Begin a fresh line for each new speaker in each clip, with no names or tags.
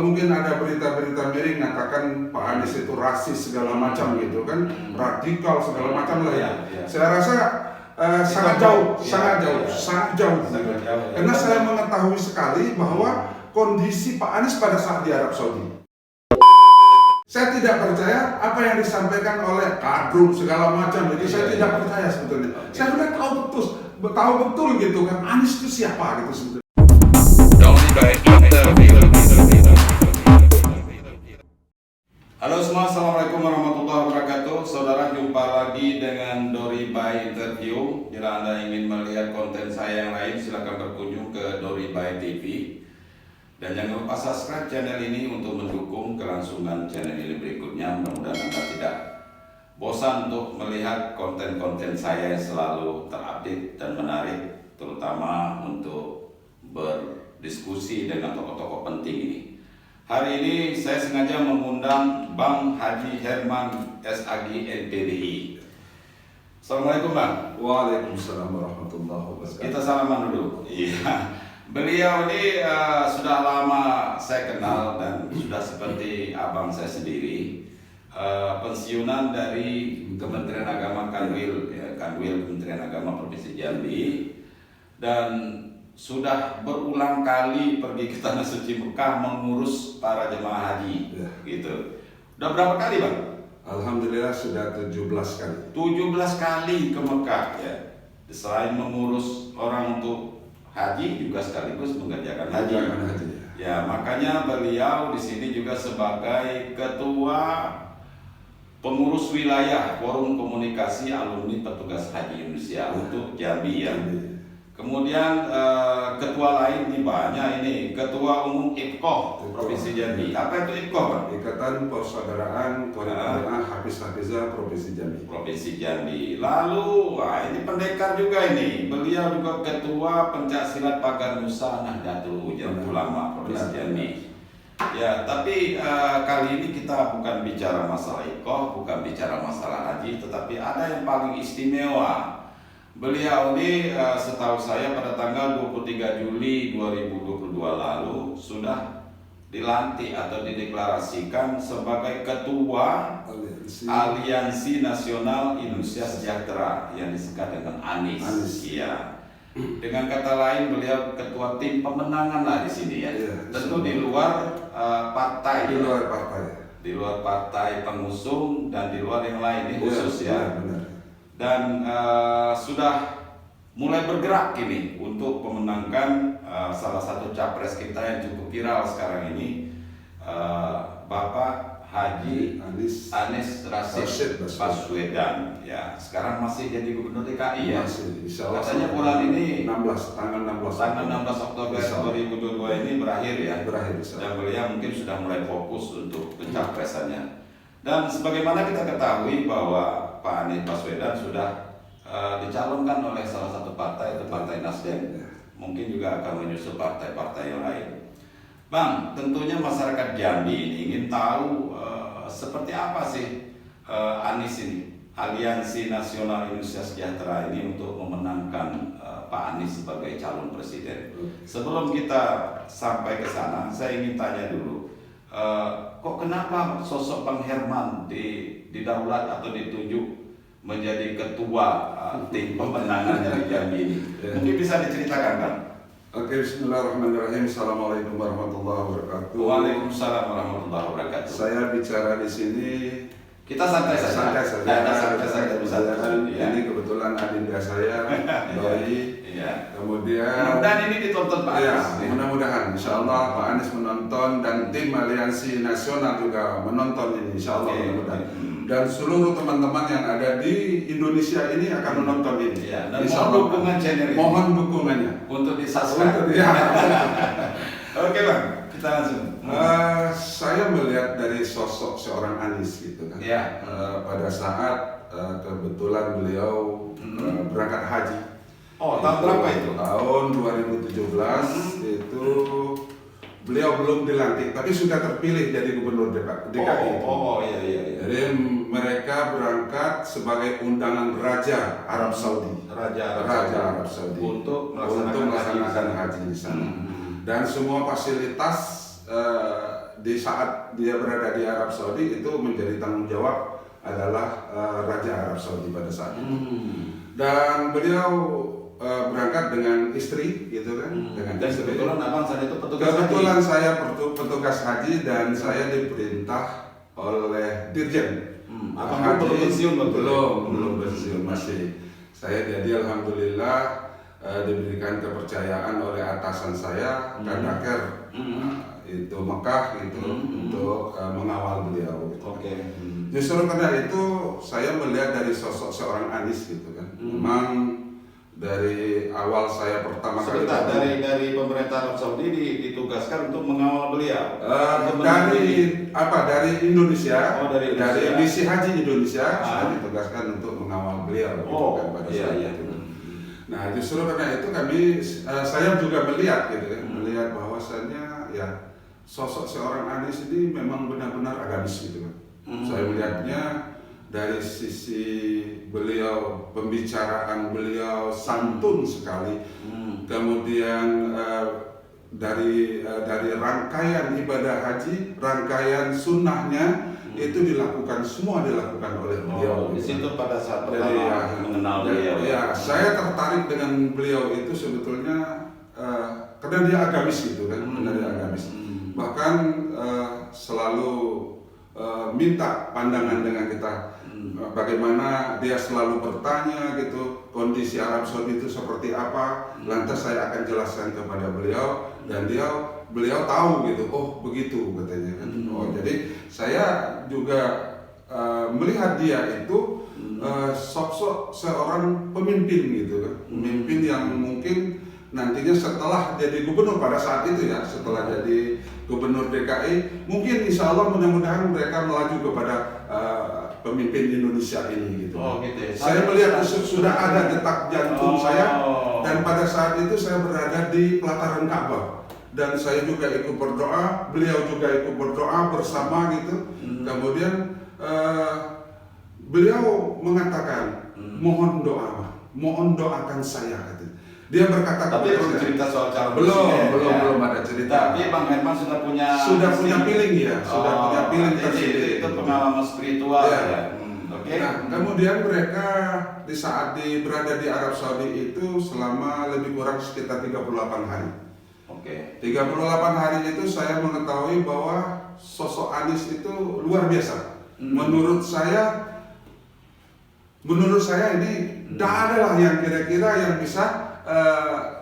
mungkin ada berita-berita miring mengatakan Pak Anies itu rasis segala macam gitu kan, radikal segala macam lah ya. Saya rasa sangat jauh. Karena saya mengetahui sekali bahwa kondisi Pak Anies pada saat di Arab Saudi. Saya tidak percaya apa yang disampaikan oleh kadrun segala macam itu. Saya tidak percaya sebetulnya. Saya sudah tahu betul gitu kan Anies itu siapa gitu sebetulnya.
Halo semua, assalamualaikum warahmatullahi wabarakatuh. Saudara, jumpa lagi dengan Dori by Interview. Jika Anda ingin melihat konten saya yang lain, silakan berkunjung ke Dori by TV. Dan jangan lupa subscribe channel ini untuk mendukung kelangsungan channel ini berikutnya. Mudah-mudahan Anda tidak bosan untuk melihat konten-konten saya yang selalu terupdate dan menarik, terutama untuk berdiskusi dengan tokoh-tokoh penting ini. Hari ini saya sengaja mengundang Bang Haji Herman SAG NPDI. Assalamualaikum Bang.
Waalaikumsalam warahmatullahi wabarakatuh.
Kita salaman dulu. Iya. Beliau ini sudah lama saya kenal dan sudah seperti abang saya sendiri. Pensiunan dari Kementerian Agama Kanwil Kementerian Agama Provinsi Jambi, dan sudah berulang kali pergi ke Tanah Suci Mekah mengurus para jemaah haji, gitu. Udah berapa kali Bang?
Alhamdulillah sudah 17 kali.
17 kali ke Mekah ya. Selain mengurus orang untuk haji, juga sekaligus mengerjakan haji. Ya, makanya beliau di sini juga sebagai ketua pengurus wilayah Forum Komunikasi Alumni Petugas Haji Indonesia untuk Jambi ya. Kemudian ketua lain nih banyak ini, ketua umum IPKOH Provinsi Jambi. Apa itu IPKOH Pak?
Ikatan Persaudaraan Qur'an Hafiz-Hafizah Provinsi Jambi.
Provinsi Jambi. Lalu, ini pendekar juga ini. Beliau juga ketua Pencaksilat Pagar Nusa Nahdlatul Ulama Provinsi Jambi. Ya, tapi kali ini kita bukan bicara masalah IPKOH, bukan bicara masalah haji, tetapi ada yang paling istimewa. Beliau ini setahu saya pada tanggal 23 Juli 2022 lalu sudah dilantik atau dideklarasikan sebagai Ketua Aliansi Nasional Indonesia Sejahtera yang disingkat dengan ANIS. Iya. Dengan kata lain beliau ketua tim pemenangan lah di sini ya. Tentu di luar partai. Di luar partai pengusung dan di luar yang lain ini khusus ya. Dan sudah mulai bergerak ini untuk memenangkan salah satu capres kita yang cukup viral sekarang ini, Bapak Haji Anies Rashid Baswedan. Ya, sekarang masih jadi Gubernur DKI ya. Katanya bulan ini tanggal 16 Oktober 2022 ini berakhir ya. Dan beliau mungkin sudah mulai fokus untuk pencapresannya. Dan sebagaimana kita ketahui bahwa Pak Anies Baswedan sudah dicalonkan oleh salah satu partai, itu Partai Nasdem. Mungkin juga akan menyusul partai-partai yang lain. Bang, tentunya masyarakat Jambi ini ingin tahu seperti apa sih Anies ini, Aliansi Nasional Indonesia Sejahtera ini untuk memenangkan Pak Anies sebagai calon presiden. Sebelum kita sampai ke sana, saya ingin tanya dulu. Kok kenapa sosok Bang Herman didaulat atau ditunjuk menjadi ketua tim pemenangan dari Jambi ini? Mungkin bisa diceritakan Bang?
Oke, bismillahirrahmanirrahim. Assalamualaikum warahmatullahi wabarakatuh.
Waalaikumsalam warahmatullahi wabarakatuh.
Saya bicara di sini,
kita santai saja.
Ini kebetulan adinda saya, Doi.
Iya.
Kemudian
mudah-mudahan ini ditonton Pak Anies.
Mudah-mudahan, insya Allah Pak Anies menonton dan tim Aliansi Nasional juga menonton ini, insya Allah mudah-mudahan. Dan seluruh teman-teman yang ada di Indonesia ini akan menonton ini.
Ya, dan mohon dukungan channel ini.
Mohon dukungannya
untuk di-subscribe. Oke Bang, kita langsung.
Saya melihat dari sosok seorang Anies gitu kan.
Ya.
Pada saat kebetulan beliau berangkat haji.
Oh, tahun berapa itu?
Tahun 2017 itu beliau belum dilantik, tapi sudah terpilih jadi gubernur DKI.
Iya.
Jadi mereka berangkat sebagai undangan Raja Arab Saudi.
Raja
Arab Saudi untuk melaksanakan haji di sana. Dan semua fasilitas di saat dia berada di Arab Saudi itu menjadi tanggung jawab adalah Raja Arab Saudi pada saat itu. Dan beliau berangkat dengan istri gitu kan, dengan
Dan
istri.
kebetulan abang saat itu petugas
Kebetulan
haji.
saya petugas haji dan saya diperintah oleh dirjen.
Abang
Haji.
belum pensiun waktu itu?
Belum pensiun masih. Saya jadi alhamdulillah diberikan kepercayaan oleh atasan saya Kadaker itu Mekah itu untuk mengawal beliau. Gitu.
Oke.
Justru karena itu saya melihat dari sosok seorang Anis gitu kan. Memang dari awal saya pertama kali
Sebentar, dari pemerintah Arab Saudi ditugaskan untuk mengawal beliau. Untuk
dari Indonesia,
Oh, dari Indonesia.
misi haji Indonesia saya ditugaskan untuk mengawal beliau gitu kan pada saat itu. Nah justru karena itu saya juga melihat gitu kan, melihat bahwasannya ya sosok seorang Anis ini memang benar-benar agamis gitu kan. Saya melihatnya dari sisi beliau, pembicaraan beliau santun sekali, kemudian dari rangkaian ibadah haji, rangkaian sunnahnya itu semua dilakukan oleh beliau.
Di situ pada saat
Jadi,
pertama mengenal beliau.
Ya, saya tertarik dengan beliau itu sebetulnya karena dia agamis gitu kan, karena dia agamis. Bahkan selalu minta pandangan dengan kita. Bagaimana dia selalu bertanya gitu, kondisi Arab Saudi itu seperti apa, lantas saya akan jelaskan kepada beliau dan beliau tahu gitu, oh begitu katanya kan. Oh jadi saya juga melihat dia itu sosok seorang pemimpin gitu kan, pemimpin yang mungkin nantinya setelah jadi gubernur pada saat itu ya, setelah jadi gubernur DKI, mungkin insya Allah mudah-mudahan mereka melaju kepada pemimpin Indonesia ini gitu.
Oh gitu ya.
Saya melihat sudah ada detak jantung saya, dan pada saat itu saya berada di pelataran Ka'bah dan saya juga ikut berdoa, beliau juga ikut berdoa bersama gitu. Kemudian beliau mengatakan mohon doakan saya katanya. Dia berkata
Tapi belum cerita soal cara presiden,
belum ada cerita.
Tapi Bang Herman sudah punya
feeling ya, sudah punya feeling tersendiri.
Itu pengalaman spiritual ya. Oke.
Nah, kemudian mereka di saat berada di Arab Saudi itu selama lebih kurang sekitar 38 hari.
Oke.
38 hari itu saya mengetahui bahwa sosok Anis itu luar biasa. Menurut saya ini tidak ada lah yang kira-kira yang bisa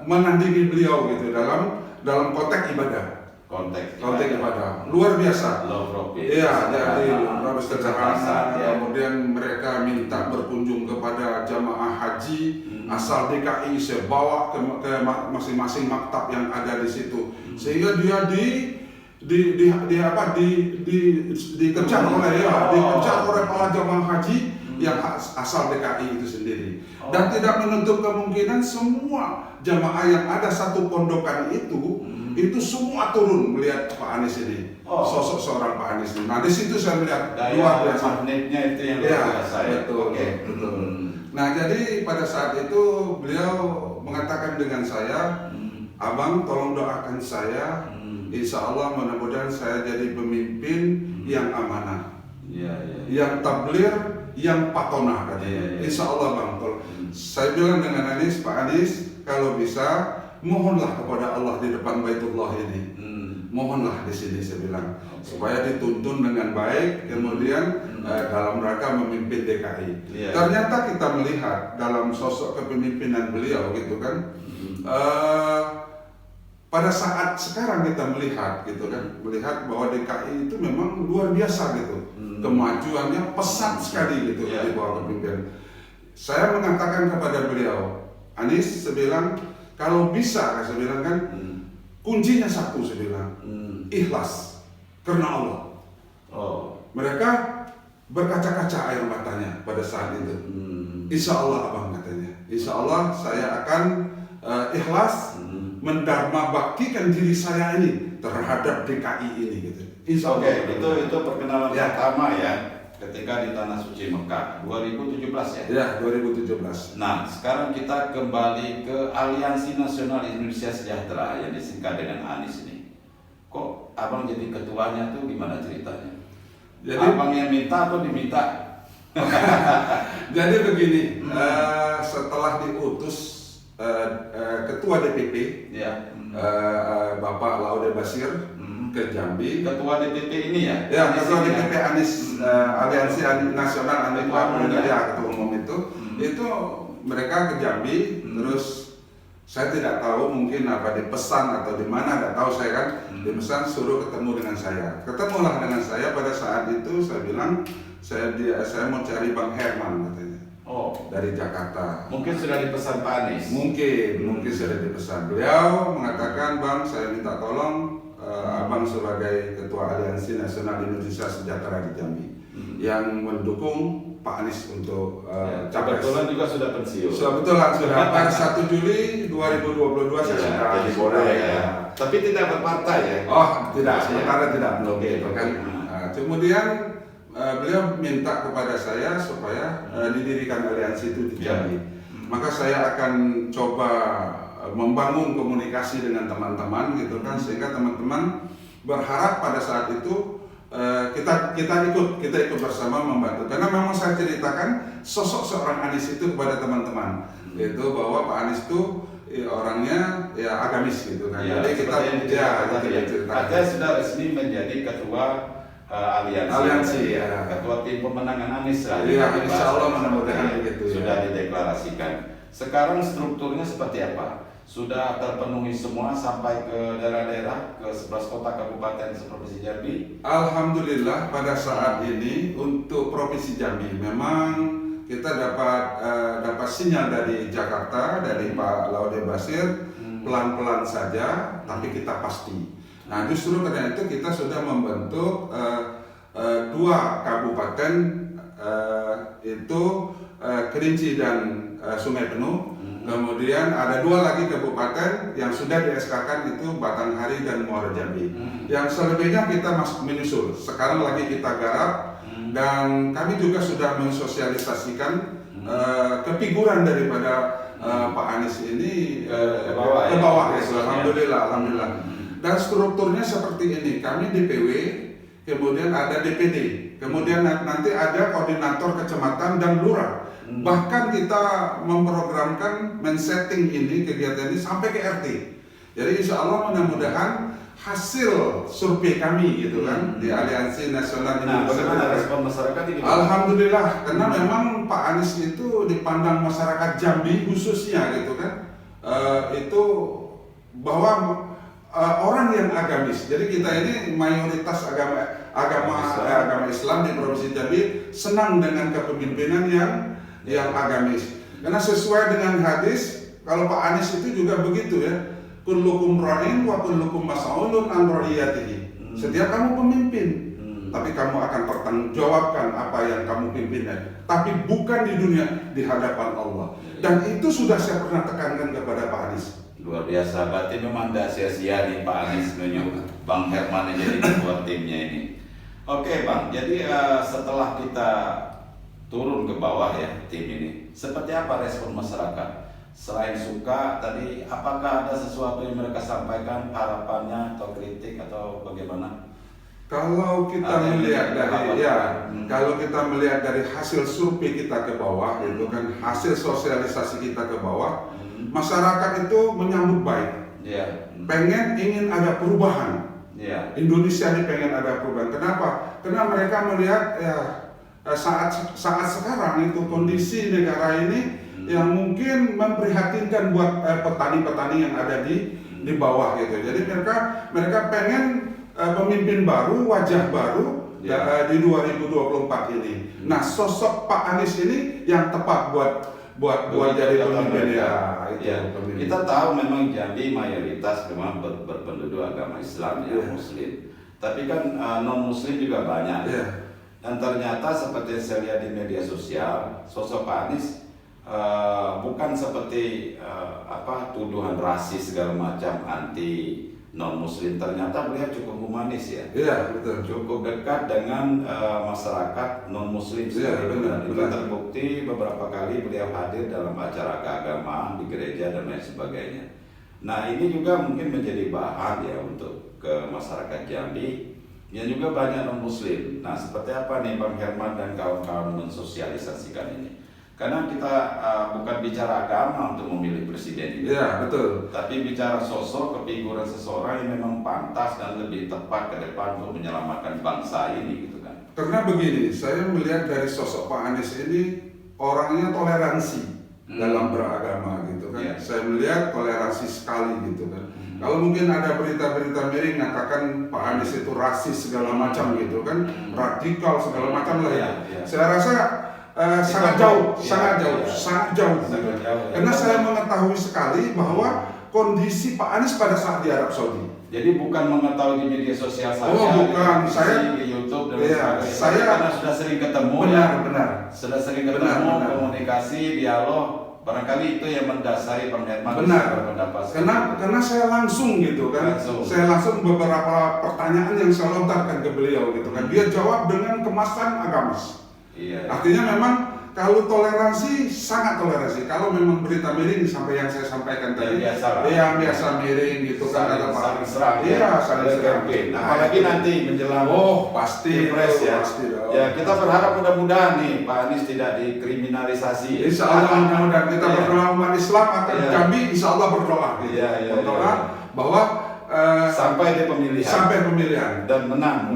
menandingi beliau gitu dalam konteks ibadah.
Konteks
ibadah luar biasa. Iya, jadi lebih sederhana. Kemudian mereka minta berkunjung kepada jamaah haji asal DKI, saya bawa ke masing-masing maktab yang ada di situ, sehingga dia dikejar oleh para jamaah haji yang asal DKI itu sendiri. Dan tidak menutup kemungkinan semua jamaah yang ada satu pondokan itu semua turun melihat Pak Anis ini, sosok seorang Pak Anis ini. Nah di situ saya melihat luar biasa.
Magnetnya itu yang luar biasa.
Betul. Nah jadi pada saat itu beliau mengatakan dengan saya, abang tolong doakan saya, insya Allah mudah-mudahan saya jadi pemimpin yang amanah, yang tabligh, yang patonah katanya. Insya Allah bang. Saya bilang dengan Anis, Pak Anis, kalau bisa mohonlah kepada Allah di depan Baitullah ini, mohonlah di sini saya bilang, supaya dituntun dengan baik, kemudian dalam rangka memimpin DKI. Ternyata kita melihat dalam sosok kepemimpinan beliau gitu kan, pada saat sekarang kita melihat gitu kan, melihat bahwa DKI itu memang luar biasa gitu, kemajuannya pesat sekali gitu di bawah kepemimpinan. Saya mengatakan kepada beliau, Anis, saya bilang, kalau bisa, saya bilang kan, kuncinya satu, saya bilang, ikhlas karena Allah. Mereka berkaca-kaca air matanya pada saat itu. Insya Allah abang katanya, insya Allah saya akan ikhlas mendharma baktikan diri saya ini terhadap DKI ini gitu. Insya Allah.
Itu perkenalan pertama ya. Ketika di Tanah Suci Mekah 2017 ya?
Ya, 2017.
Nah, sekarang kita kembali ke Aliansi Nasional Indonesia Sejahtera yang disingkat dengan ANIS ini. Kok abang jadi ketuanya tuh gimana ceritanya?
Jadi
Abang yang minta atau diminta?
jadi begini, setelah diutus ketua DPP
Ya.
Bapak Laude Bashir ke Jambi.
Ketua DPP ini ya?
Ya,
Anies
ketua
ini ya?
DPP Anies Aliansi Nasional Anti
Ketua umum ya?
Ya, ketua umum itu mereka ke Jambi, terus saya tidak tahu mungkin apa dipesan atau di mana, tidak tahu saya kan, dipesan suruh ketemu dengan saya. Ketemulah dengan saya pada saat itu saya bilang saya mau cari Bang Herman katanya.
Oh,
Dari Jakarta.
mungkin sudah dipesan Pak Anies.
Mungkin sudah dipesan. Beliau mengatakan, Bang, saya minta tolong Abang sebagai Ketua Aliansi Nasional Indonesia Sejahtera di Jambi yang mendukung Pak Anies untuk capres.
Kebetulan juga sudah pensiun.
Sudah pada 1 Juli 2022 saya sudah
jadi boleh ya. Tapi tidak berpartai ya?
Oh, tidak,
Ya.
sementara tidak belum
Oke,
gitu kan. Kemudian beliau minta kepada saya supaya didirikan aliansi itu di Jambi. Maka saya akan coba membangun komunikasi dengan teman-teman gitu kan, sehingga teman-teman berharap pada saat itu kita ikut bersama membantu. Karena memang saya ceritakan sosok seorang Anies itu kepada teman-teman, itu bahwa Pak Anies itu orangnya ya agamis gitu kan.
Ya,
Jadi kita
Ada sudah resmi menjadi ketua aliansi
ya.
Ketua tim pemenangan Anies lah.
Iya, insya Allah mudah-mudahan begitu ya.
Sudah dideklarasikan. Sekarang strukturnya seperti apa? Sudah terpenuhi semua sampai ke daerah-daerah, ke 11 kota kabupaten seprovinsi Jambi?
Alhamdulillah pada saat ini untuk Provinsi Jambi memang kita dapat sinyal dari Jakarta, dari Pak Laude Bashir, pelan-pelan saja, tapi kita pasti. Nah, justru karena itu kita sudah membentuk 2 kabupaten itu Kerinci dan Sungai Penuh. Kemudian ada 2 lagi kabupaten yang sudah di-SK-kan, itu Batanghari dan Muara Jambi. Yang selebihnya kita masih menyusul. Sekarang lagi kita garap dan kami juga sudah mensosialisasikan kefiguran daripada Pak Anies ini ke bawah ya. Alhamdulillah. Dan strukturnya seperti ini. Kami DPW, kemudian ada DPD, kemudian nanti ada koordinator kecamatan dan lurah. Bahkan kita memprogramkan men-setting ini, kegiatan ini sampai ke RT. Jadi insya Allah mudah-mudahan hasil survei kami gitu kan di Aliansi Nasional Indonesia.
Bagaimana respon masyarakat ini?
Alhamdulillah, karena memang Pak Anies itu dipandang masyarakat Jambi khususnya gitu kan, itu bahwa orang yang agamis. Jadi kita ini mayoritas agama Islam di Provinsi Jambi senang dengan kepemimpinan yang agamis. Karena sesuai dengan hadis, kalau Pak Anies itu juga begitu ya. Kullukum ra'in wa kullukum mas'ulun an ra'iyatihi. Setiap kamu pemimpin, tapi kamu akan pertanggungjawabkan apa yang kamu pimpin, tapi bukan di dunia, di hadapan Allah. Dan itu sudah saya pernah tekankan kepada Pak Anies.
Luar biasa, berarti memang tidak sia-sia nih Pak Anies nunjuk Bang Herman yang jadi ketua timnya ini. Oke Bang, jadi setelah kita turun ke bawah ya tim ini, seperti apa respon masyarakat? Selain suka tadi, apakah ada sesuatu yang mereka sampaikan, harapannya atau kritik atau bagaimana?
Kalau kita melihat dari hasil survei kita ke bawah, itu kan hasil sosialisasi kita ke bawah, masyarakat itu menyambut baik. Ingin ada perubahan. Indonesia ini pengen ada perubahan. Kenapa? Karena mereka melihat ya saat sekarang itu kondisi negara ini yang mungkin memprihatinkan buat petani-petani yang ada di bawah gitu. Jadi mereka pengen pemimpin baru, wajah baru di 2024 ini. Nah, sosok Pak Anies ini yang tepat buat jadi pemimpin pemimpin.
Kita tahu memang Jambi mayoritas memang berpenduduk agama Islam Muslim. Tapi kan non Muslim juga banyak. Dan ternyata seperti saya lihat di media sosial, sosok Pak Anies bukan seperti tuduhan rasis segala macam anti non Muslim. Ternyata beliau cukup humanis ya.
Iya, betul.
Cukup dekat dengan masyarakat non Muslim. Itu terbukti beberapa kali beliau hadir dalam acara keagamaan di gereja dan lain sebagainya. Nah, ini juga mungkin menjadi bahan ya untuk ke masyarakat Jambi yang juga banyak non-muslim. Nah, seperti apa nih Bang Herman dan kawan-kawan mensosialisasikan ini? Karena kita bukan bicara agama untuk memilih presiden itu.
Iya, betul.
Tapi bicara sosok, kefiguran seseorang yang memang pantas dan lebih tepat ke depan untuk menyelamatkan bangsa ini gitu kan.
Karena begini, saya melihat dari sosok Pak Anies ini orangnya toleransi dalam beragama gitu kan.
Yeah.
Saya melihat toleransi sekali gitu kan. Kalau mungkin ada berita-berita miring mengatakan Pak Anies itu rasis segala macam gitu kan, radikal segala macam lah ya.
Yeah.
Saya rasa sangat jauh. Karena saya mengetahui sekali bahwa kondisi Pak Anies pada saat di Arab Saudi.
Jadi bukan mengetahui di media sosial saja.
Oh, bukan.
Saya di YouTube dan sebagainya.
Saya
karena sudah sering ketemu
benar.
Sudah sering ketemu,
Benar.
komunikasi, dialog. Barangkali itu yang mendasari Bang Herman berpendapat.
Karena saya langsung gitu kan. Saya langsung beberapa pertanyaan yang saya lontarkan ke beliau gitu kan. Dia jawab dengan kemasan agamis.
Iya.
Artinya memang kalau toleransi sangat toleransi. Kalau memang berita miring sampai yang saya sampaikan tadi, yang biasa miring gitu kan,
saling serang.
Iya, saling serang.
Nah, apalagi nanti menjelang
pasti
Pilpres ya.
Pasti dong.
Ya, kita berharap mudah-mudahan nih Pak Anies tidak dikriminalisasi.
Insya Allah mudah-mudahan kita berdoa umat Islam akan Jambi, Insya Allah berdoa. Gitu. Berdoa bahwa
sampai di pemilihan
dan menang.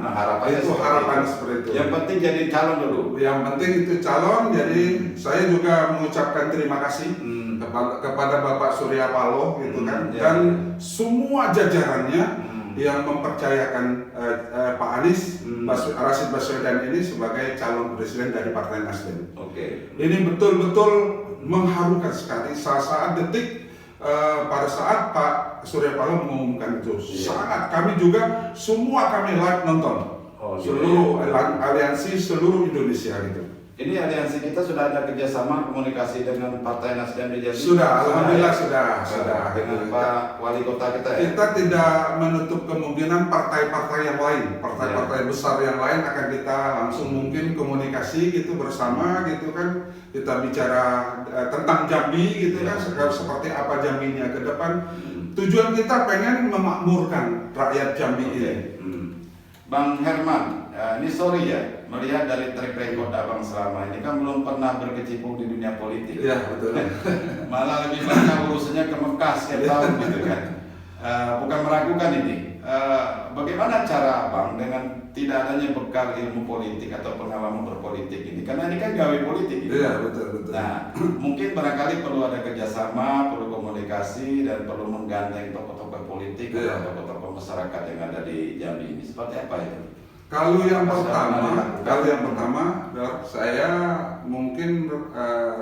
Nah, harapannya
itu harapan seperti itu.
Yang penting jadi calon dulu.
Yang penting itu calon. Jadi saya juga mengucapkan terima kasih kepada Bapak Surya Paloh gitu kan, dan semua jajarannya yang mempercayakan Pak Anies Rashid Baswedan ini sebagai calon presiden dari Partai Nasdem. Ini betul-betul mengharukan sekali saat detik pada saat Pak Surya Paloh mengumumkan itu. Sangat, kami juga semua kami live nonton. Seluruh aliansi seluruh Indonesia gitu.
Ini aliansi kita sudah ada kerjasama komunikasi dengan Partai Nasdem di Jambi.
Sudah, alhamdulillah sudah.
Dengan Pak Wali Kota kita ya.
Kita tidak menutup kemungkinan partai-partai yang lain, partai-partai besar yang lain akan kita langsung mungkin komunikasi gitu bersama gitu kan. Kita bicara tentang Jambi gitu kan, seperti apa Jambinya ke depan. Tujuan kita pengen memakmurkan rakyat Jambi ini.
Bang Herman, ini sorry ya, melihat dari track record Abang selama ini kan belum pernah berkecimpung di dunia politik.
Iya, betul.
Malah lebih banyak urusannya ke Mekah setiap tahun gitu kan. Bukan meragukan ini. Bagaimana cara Abang dengan tidak adanya bekal ilmu politik atau pengalaman berpolitik ini? Karena ini kan gawe politik. Gitu.
Iya, betul.
Nah, mungkin barangkali perlu ada kerjasama, perlu komunikasi, dan perlu menggandeng tokoh-tokoh politik atau tokoh-tokoh masyarakat yang ada di Jambi ini. Seperti apa itu?
Kalau yang pertama, saya mungkin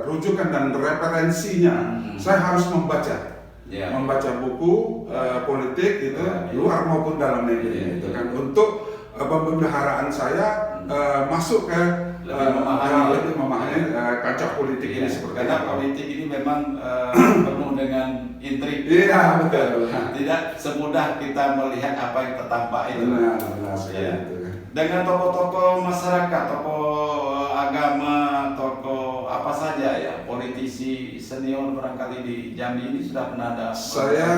rujukan dan referensinya, saya harus membaca buku politik itu luar maupun dalam negeri, gitu kan, untuk pemeliharaan saya masuk ke lebih memahami kancah politik ini seperti
karena
apa.
Politik ini memang penuh dengan intrik.
Iya, betul.
Tidak semudah kita melihat apa yang tertampak itu.
Benar sekali itu.
Dengan tokoh-tokoh masyarakat, tokoh agama, tokoh apa saja ya, politisi senior barangkali di Jambi ini sudah pernah ada.
Saya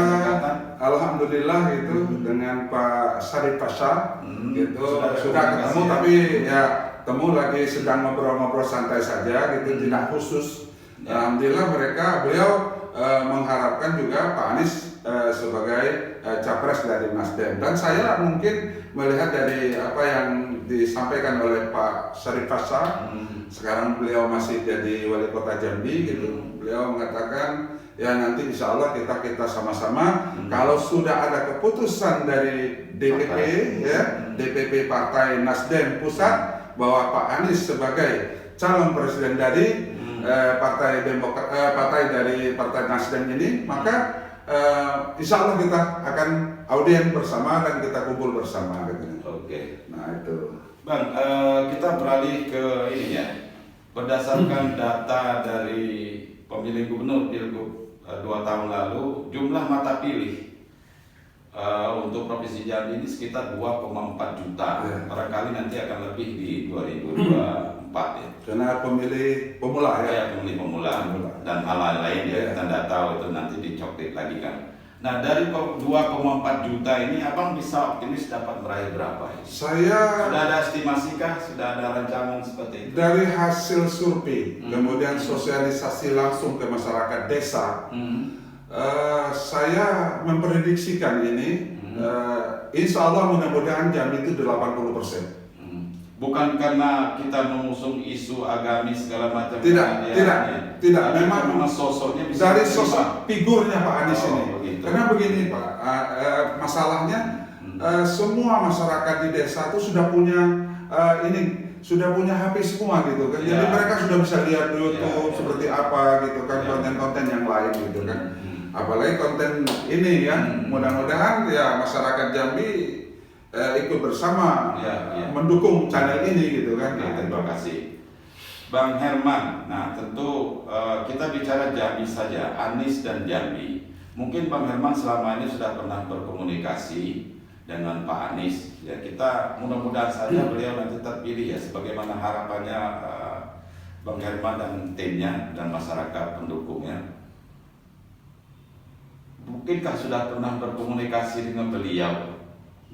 alhamdulillah itu dengan Pak Syarif Pasha itu sudah ketemu, tapi ya temu lagi sedang ngobrol-ngobrol santai saja gitu, tidak khusus. Alhamdulillah beliau mengharapkan juga Pak Anies sebagai capres dari Nasdem, dan saya mungkin melihat dari apa yang disampaikan oleh Pak Syarif Pasha, sekarang beliau masih jadi wali kota Jambi gitu. Beliau mengatakan ya nanti insya Allah kita sama-sama kalau sudah ada keputusan dari DPP DPP Partai Nasdem pusat bahwa Pak Anies sebagai calon presiden dari partai dari Partai Nasdem ini, maka insya Allah kita akan audien bersama dan kita kumpul bersama gitu. Nah itu.
Bang, kita beralih ke ini ya. Berdasarkan data dari pemilih gubernur Pilgub 2 tahun lalu, jumlah mata pilih untuk Provinsi Jambi ini sekitar 2,4 juta. Barangkali nanti akan lebih di 2024 ya.
Karena pemilih pemula ya.
Pemilih pemula dan hal lain ya, kita tidak tahu itu nanti dicoklit lagi kan. Nah, dari 2,4 juta ini Abang bisa optimis dapat meraih berapa?
Saya
Sudah ada estimasi kah? Sudah ada rancangan seperti itu?
dari hasil survei, kemudian sosialisasi langsung ke masyarakat desa, saya memprediksikan ini, insya Allah mudah-mudahan Jambi itu 80%.
Bukan karena kita mengusung isu agamis segala macam.
Tidak. Memang
sosoknya bisa
dari sosok figurnya Pak Anies ini.
Begitu.
Karena begini Pak, masalahnya semua masyarakat di desa itu sudah punya sudah punya HP semua gitu kan. Jadi mereka sudah bisa lihat YouTube seperti apa gitu kan, konten-konten yang lain gitu kan. Apalagi konten ini ya, mudah-mudahan ya masyarakat Jambi ikut bersama mendukung channel ini gitu kan.
Terima kasih Bang Herman. Nah tentu kita bicara Jambi saja, Anies dan Jambi. Mungkin Bang Herman selama ini sudah pernah berkomunikasi dengan Pak Anies. Ya kita mudah-mudahan saja beliau nanti terpilih ya sebagaimana harapannya Bang Herman dan timnya dan masyarakat pendukungnya. Mungkinkah sudah pernah berkomunikasi dengan beliau?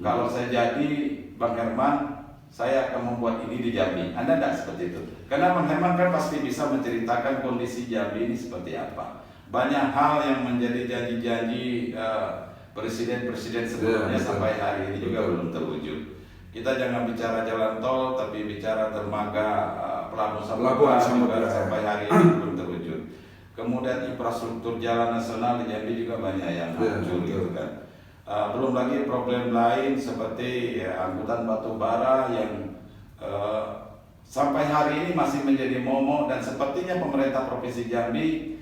Kalau saya jadi Bang Herman, saya akan membuat ini di Jambi. Anda tidak seperti itu? Karena Bang Herman kan pasti bisa menceritakan kondisi Jambi ini seperti apa. Banyak hal yang menjadi janji-janji presiden-presiden sebelumnya sampai hari ini juga belum terwujud. Kita jangan bicara jalan tol, tapi bicara dermaga pelabuhan Samudra sampai hari ini belum terwujud. Kemudian infrastruktur jalan nasional di Jambi juga banyak yang muncul gitu kan. Belum lagi problem lain seperti angkutan batu bara yang sampai hari ini masih menjadi momok dan sepertinya pemerintah Provinsi Jambi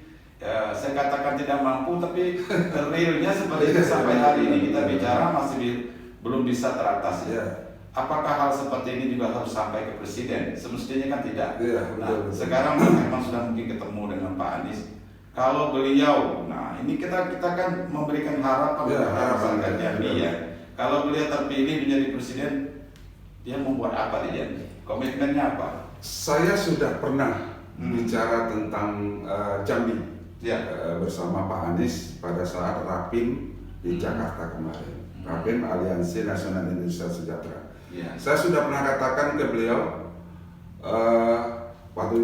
saya katakan tidak mampu, tapi realnya seperti itu sampai hari ini kita bicara masih belum bisa teratasi. Apakah hal seperti ini juga harus sampai ke Presiden? Semestinya kan tidak. Nah, sekarang memang sudah mungkin ketemu dengan Pak Anies. Kalau beliau, nah ini kita kan memberikan harapan masyarakat Jambi ya. Kalau beliau terpilih menjadi presiden, dia membuat apa di Jambi? Komitmennya apa?
Saya sudah pernah bicara tentang Jambi bersama Pak Anies pada saat Rapim di Jakarta kemarin. Rapim Aliansi Nasional Indonesia Sejahtera. Saya sudah pernah katakan ke beliau.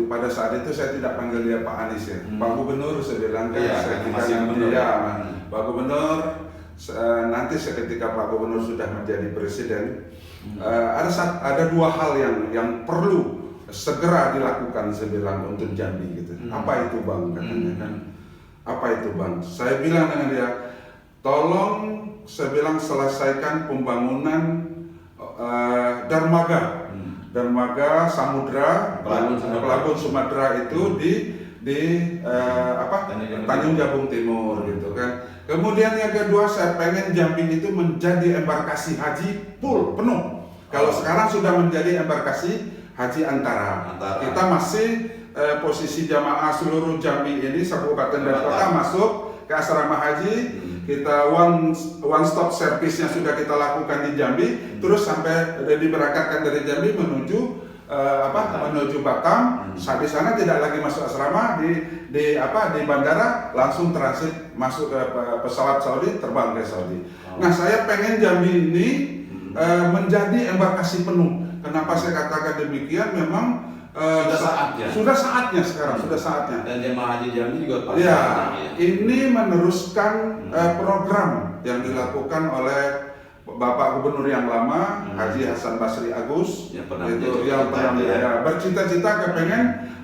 Pada saat itu saya tidak panggil dia Pak Anies ya, Pak Gubernur saya bilang kan, Pak Gubernur, nanti seketika Pak Gubernur sudah menjadi presiden, ada dua hal yang perlu segera dilakukan saya bilang untuk Jambi gitu. Apa itu Bang katanya kan? Apa itu Bang? Saya bilang dengan dia, tolong saya bilang selesaikan pembangunan dermaga Samudra, pelabuhan Sumatera itu di Tanjung Jabung Timur gitu kan. Kemudian yang kedua saya pengen Jambi itu menjadi embarkasi haji full penuh. Kalau sekarang sudah menjadi embarkasi haji antara. Kita masih posisi jamaah seluruh Jambi ini kabupaten dan kota masuk ke asrama haji. Kita one stop service-nya sudah kita lakukan di Jambi, terus sampai diberangkatkan dari Jambi menuju menuju Batam. Di sana tidak lagi masuk asrama di bandara, langsung transit masuk ke pesawat Saudi, terbang ke Saudi. Nah, saya pengen Jambi ini menjadi embarkasi penuh. Kenapa saya katakan demikian? Memang sudah saatnya sekarang, sudah saatnya.
Dan jemaah haji Jambi juga pasti.
Ini meneruskan program yang dilakukan oleh Bapak Gubernur yang lama, Haji Hasan Basri Agus, yang pernah bercita-cita kepengen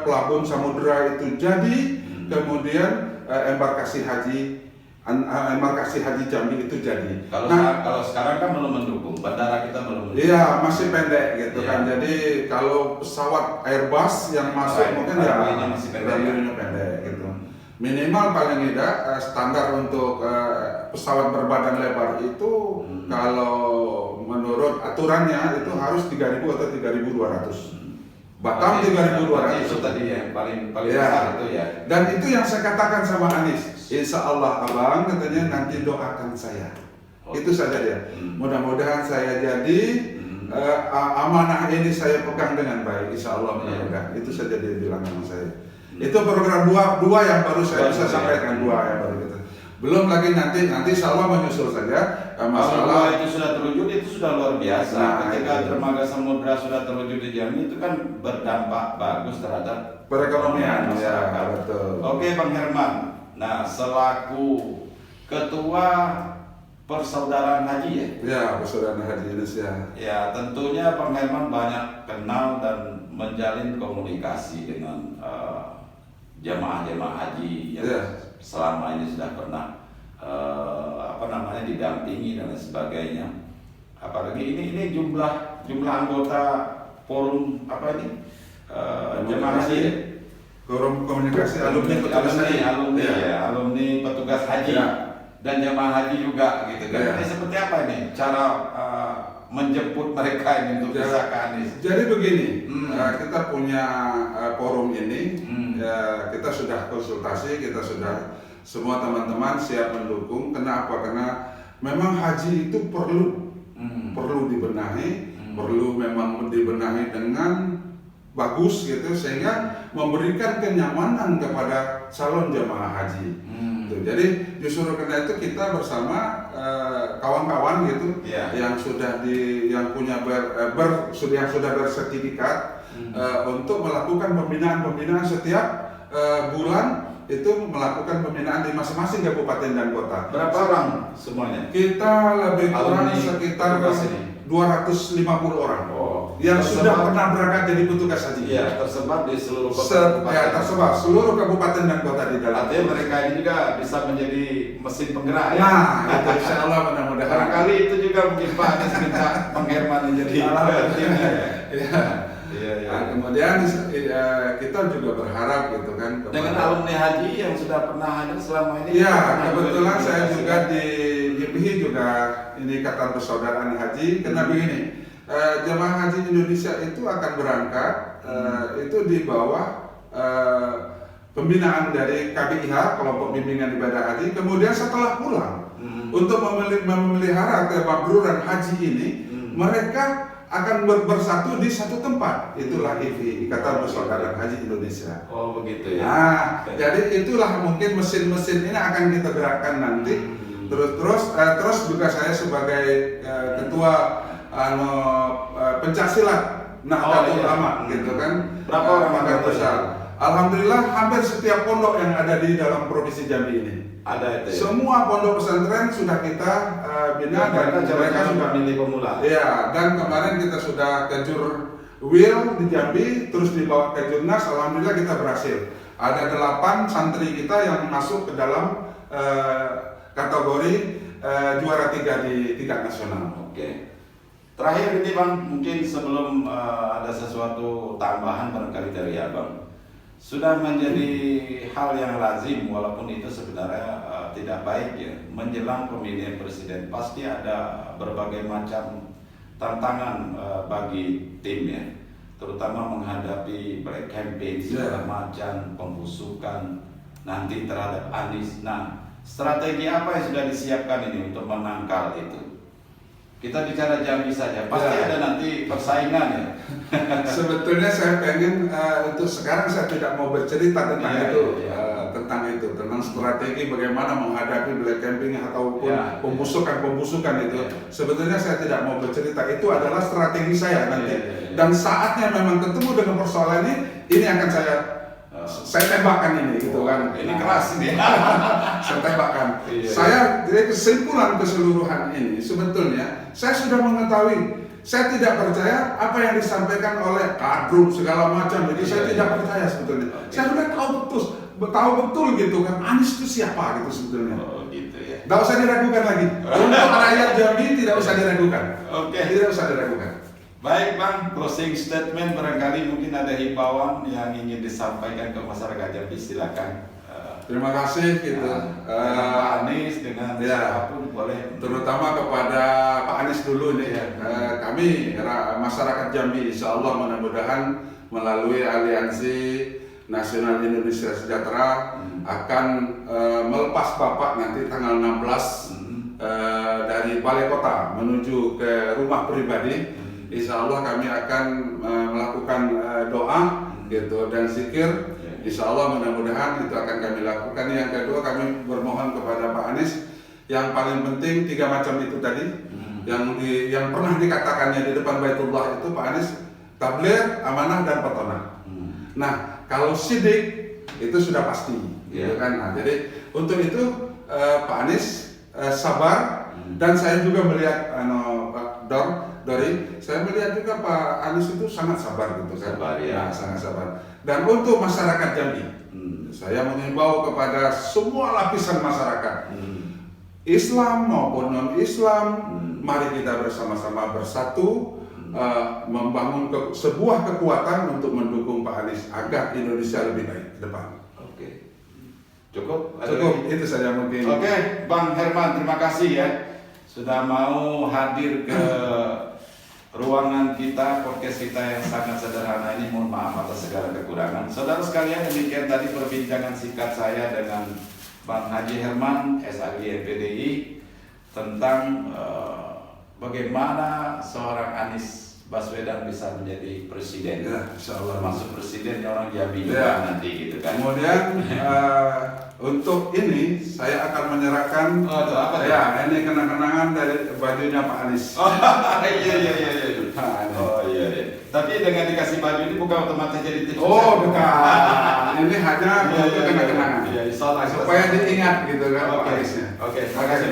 pelabuhan Samudra itu jadi, kemudian embarkasi haji Jambi itu jadi.
Kalau sekarang kan belum mendukung, bandara kita belum mendukung.
Iya, masih pendek gitu kan. Jadi kalau pesawat Airbus yang masuk mungkin
masih pendek
gitu. Minimal paling tidak standar untuk pesawat berbadan lebar itu kalau menurut aturannya itu harus 3.000 atau 3.200. Batam 3.200
itu tadi yang paling besar itu ya. Dan
itu yang saya katakan sama Anies. Insya Allah Abang katanya nanti doakan saya. Itu saja dia. Mudah-mudahan saya jadi amanah ini saya pegang dengan baik. Insya Allah mudah-mudahan. Itu saja dia bilang sama saya. Itu program dua yang baru saya bisa sampaikan, dua yang baru gitu. Belum lagi nanti insya Allah menyusul saja
Masalah
masalah.
itu sudah terwujud, itu sudah luar biasa.
Nah,
Ketika
itu.
dermaga samudra sudah terwujud di Jambi, itu kan berdampak bagus terhadap
Perekonomian,
masyarakat.
ya, betul.
Oke, Bang Herman. Nah, selaku ketua Persaudaraan Haji ya.
Ya, Persaudaraan Haji Indonesia.
Ya, tentunya Bang Herman banyak kenal dan menjalin komunikasi dengan jamaah-jamaah haji yang
Ya.
selama ini sudah pernah didampingi dan lain sebagainya. Apalagi ini jumlah anggota forum jamaah haji ya?
Forum komunikasi alumni petugas haji.
Alumni petugas haji
Ya.
dan jamaah haji juga gitu kan.
Ya.
Ini seperti apa ini cara menjemput mereka ini untuk
Ya.
bisa ke Anies?
Jadi begini, kita punya forum ini, kita sudah konsultasi, kita sudah semua teman-teman siap mendukung. Kenapa? Karena memang haji itu perlu dibenahi, perlu memang dibenahi dengan bagus gitu sehingga memberikan kenyamanan kepada calon jamaah haji. Jadi justru karena itu kita bersama kawan-kawan gitu yang sudah yang sudah bersertifikat untuk melakukan pembinaan setiap bulan, itu melakukan pembinaan di masing-masing kabupaten dan kota.
Berapa orang semuanya?
Kita lebih kurang
Alumni
sekitar
petugas ini?
250 orang yang
tersebar,
sudah pernah berangkat jadi petugas haji.
Iya, tersebar di seluruh kota.
Tersebar seluruh kabupaten dan kota di dalam.
Artinya mereka ini juga bisa menjadi mesin penggerak ya.
Nah, itu insya Allah mudah-mudahan.
Barangkali itu juga mungkin Pak Anies minta Bang Herman menjadi timnya ya. Iya.
Nah, kemudian kita juga berharap gitu kan
Dengan alumni haji yang sudah pernah hadir selama ini.
Iya, kebetulan saya juga di YPHI juga ini Ikatan Persaudaraan Haji. Karena begini, jemaah haji Indonesia itu akan berangkat itu di bawah pembinaan dari KBIH, Kelompok Bimbingan Ibadah Haji. Kemudian setelah pulang untuk memelihara kemakruran haji ini, mereka akan bersatu di satu tempat. Itulah IFI, Ikatan Persaudaraan Haji Indonesia.
Oh begitu ya.
Nah, jadi itulah mungkin mesin-mesin ini akan kita gerakkan nanti. Terus juga saya sebagai ketua pencaksilat Nahdlatul Ulama gitu kan.
Berapa orang
besar? Alhamdulillah hampir setiap pondok yang ada di dalam provinsi Jambi ini.
Ada itu ya?
Semua pondok pesantren sudah kita bina dan mereka sudah
milih pemula.
Iya, dan kemarin kita sudah ke Jurwil di Jambi, terus dibawa ke Jurnas. Alhamdulillah kita berhasil. Ada 8 santri kita yang masuk ke dalam kategori juara 3 di tingkat nasional.
Oke. Terakhir ini Bang, mungkin sebelum ada sesuatu tambahan barangkali dari Abang. Sudah menjadi hal yang lazim, walaupun itu sebenarnya tidak baik ya. Menjelang pemilihan presiden pasti ada berbagai macam tantangan bagi tim ya, terutama menghadapi black campaign segala macam, pembusukan nanti terhadap Anies. Nah, strategi apa yang sudah disiapkan ini untuk menangkal itu? Kita bicara Jambi saja, pasti ada nanti persaingan ya.
Sebetulnya saya pengen untuk sekarang saya tidak mau bercerita tentang tentang strategi bagaimana menghadapi black campaign ataupun pembusukan itu. Sebetulnya saya tidak mau bercerita, itu adalah strategi saya nanti. Dan saatnya memang ketemu dengan persoalan ini akan saya tembakkan ini gitu kan.
Ini keras ini.
Saya tembakkan. Saya jadi kesimpulan keseluruhan ini sebetulnya saya sudah mengetahui. Saya tidak percaya apa yang disampaikan oleh kadrun segala macam. Jadi saya tidak percaya sebetulnya. Saya sudah tahu betul gitu kan Anies itu siapa gitu sebetulnya.
Oh gitu ya.
Tidak usah diragukan lagi. Untuk rakyat Jambi tidak usah diragukan.
Oke.
Tidak usah diragukan.
Baik Bang, closing statement barangkali mungkin ada himbauan yang ingin disampaikan ke masyarakat Jambi, silakan.
Terima kasih gitu.
Dengan Pak Anies, dengan siapapun boleh.
Terutama kepada Pak Anies dulu nih. Kami masyarakat Jambi, insya Allah mudah-mudahan melalui Aliansi Nasional Indonesia Sejahtera akan melepas Bapak nanti tanggal 16 dari Balai Kota menuju ke rumah pribadi. Insya Allah kami akan melakukan doa gitu dan zikir Insya Allah mudah-mudahan itu akan kami lakukan. Yang kedua, kami bermohon kepada Pak Anies, yang paling penting 3 macam itu tadi, yang pernah dikatakannya di depan Baitullah itu Pak Anies, tabligh, amanah dan petonah. Nah, kalau sidik itu sudah pasti, gitu kan. Nah, jadi untuk itu Pak Anies sabar, dan saya juga melihat Pak Dori, saya melihat juga Pak Anies itu sangat sabar gitu kan.
Sabar, ya.
Nah, sangat sabar. Dan untuk masyarakat Jambi, saya mengimbau kepada semua lapisan masyarakat, Islam maupun non-Islam, mari kita bersama-sama bersatu, membangun sebuah kekuatan untuk mendukung Pak Anies agar Indonesia lebih baik ke depan.
Oke. Cukup?
Cukup, itu saja mungkin.
Oke, Bang Herman, terima kasih ya sudah mau hadir ke ruangan kita, podcast kita yang sangat sederhana ini. Mohon maaf atas segala kekurangan. Saudara sekalian, demikian tadi perbincangan singkat saya dengan Bang Haji Herman, SAG MPDI, tentang bagaimana seorang Anies Baswedan bisa menjadi presiden.
Ya, insya Allah.
Masuk presidennya orang Jambi juga nanti gitu kan.
Kemudian untuk ini saya akan menyerahkan, ya ini kenang-kenangan dari bajunya Pak Anies.
Oh iya. Oh iya. Tapi dengan dikasih baju ini bukan otomatis jadi tim sukses.
Oh bukan, ini hanya untuk kenang-kenangan.
Iya, insyaallah
supaya diingat gitu kan Pak Aniesnya.
Oke, terima kasih.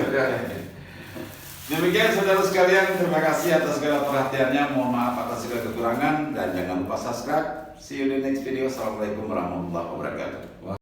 Demikian saudara sekalian, terima kasih atas segala perhatiannya. Mohon maaf atas segala kekurangan dan jangan lupa subscribe. See you in the next video. Assalamualaikum warahmatullahi wabarakatuh.